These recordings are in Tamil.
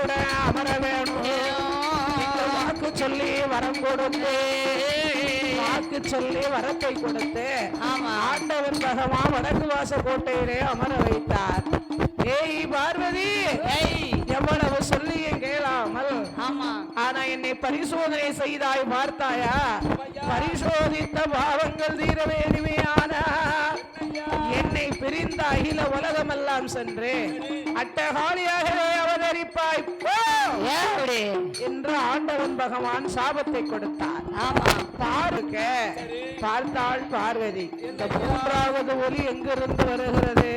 கூட அமர வேணும். வாக்கு சொல்லி வரம் கொடுத்து வாக்கு சொல்லி வரத்தை கொடுத்து ஆண்டவன் பகவான் வடக்கு வாச கோட்டையிலே அமர வைத்தார். ஏய் பார்வதி, எவ்வளவு சொல்லியும் கேளாமல் ஆனா என்னை பரிசோதனை செய்தாய் பார்த்தாயா? பரிசோதித்த பாவங்கள் தீர வேண்டுமையான என்னை பிரிந்த அகில உலகமெல்லாம் சென்று அட்டகாலியாகவே அவதரிப்பாய் என்று ஆண்டவன் பகவான் சாபத்தை கொடுத்தார். பாருங்க, பார்த்தாள் பார்வதி. இந்த மூன்றாவது ஒலி எங்கிருந்து வருகிறது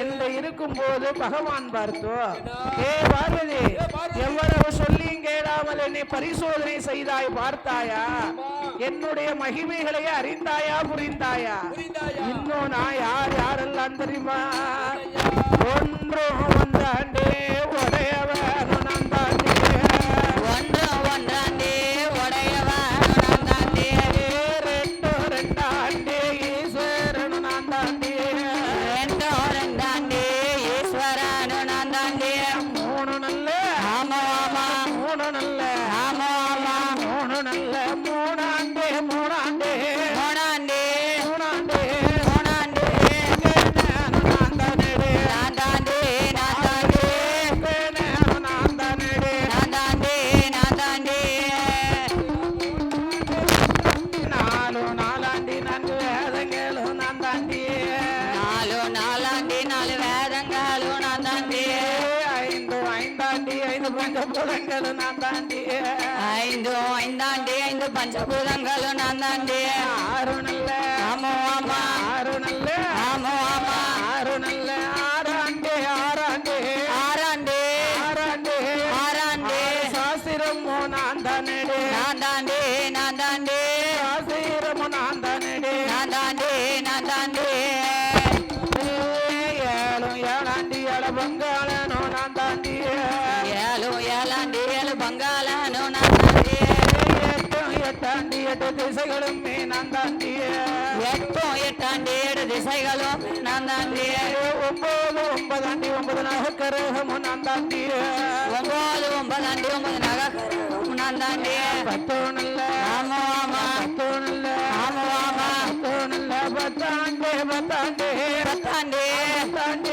என்று இருக்கும் போது பகவான் பார்த்தோ, ஏ பார்வதி, எவ்வளவு சொல்லியும் கேளாமல் என்னை பரிசோதனை செய்தாய் பார்த்தாயா? என்னுடைய மகிமைகளை அறிந்தாயா புரிந்தாயா? இன்னும் நான் யார் யாரெல்லாம் தெரியுமா? ஒன்று ஒன்றாண்டே உடையவன் நான் தாண்டே, ஒன்று ஒன்றாண்டே உடையவன் நான் தாண்டே, ரெண்டு ரெண்டாண்டே ஈஸ்வரன் நான் தாண்டே, ரெண்டு ரெண்டாண்டே ஈஸ்வரன் நான் தாண்டே, மூணு நல்ல ஆமா ஆமா, மூணு நல்ல ஆமா ஆமா, மூணு நல்ல மூணாண்டே மூணாண்டே மூணாண்டே மூணாண்டே மூணாண்டே நான் தாண்டே நான் தாண்டே நான் தாண்டே நான் தாண்டே நான் தாண்டே நான் தாண்டே, நாலு நாலாண்டி நான்கு வேதங்களும் நான் தாண்டி, நாலு நாலாண்டி நாலு வேதங்களும் நான் தாண்டி, ஐந்து ஐந்தாண்டி ஐந்து பஞ்சபூதங்களும் நான் தாண்டி, ஐந்து ஐந்தாண்டி ஐந்து பஞ்சபூதங்களும் நான் தாண்டி, ஆறு நல்ல ஆமா ஆமா, ஆறு நல்ல ஆமா ஆமா, ஆறு நல்ல ஆறாண்டே ஆறாண்டே ஆறாண்டே ஆறாண்டே ஆறாண்டே, சாஸ்திரமோ நான் தானே நான் தாண்டே நான் தாண்டே, சாஸ்திரமோ நான் தானே நான் தாண்டே நான் தாண்டே, ஏழும் ஏழாண்டி ஏழு பங்காளனோ நான் தாண்டி, ஏழும் ஏழாண்டி ஏழு பங்காளனோ நான் தாண்டி, எட்டும் எட்டாண்டி எட்டு திசைகளும் நான் தாண்டி, எட்டும் எட்டாண்டி ஏழு திசைகளும் நான் தாண்டி, ஒன்பது ஒன்பதாண்டி ஒன்பது நகக்கரகமும் நான் தாண்டி, ஒன்பது ஒன்பதாண்டி ஒன்பது நகக்கரகமும் நான் தாண்டி, பத்து நல்ல ஆமா ஆமா, பத்து நல்ல ஆமா ஆமா, பத்து நல்ல பத்தாண்டே பத்தாண்டே பத்தாண்டே பத்தாண்டே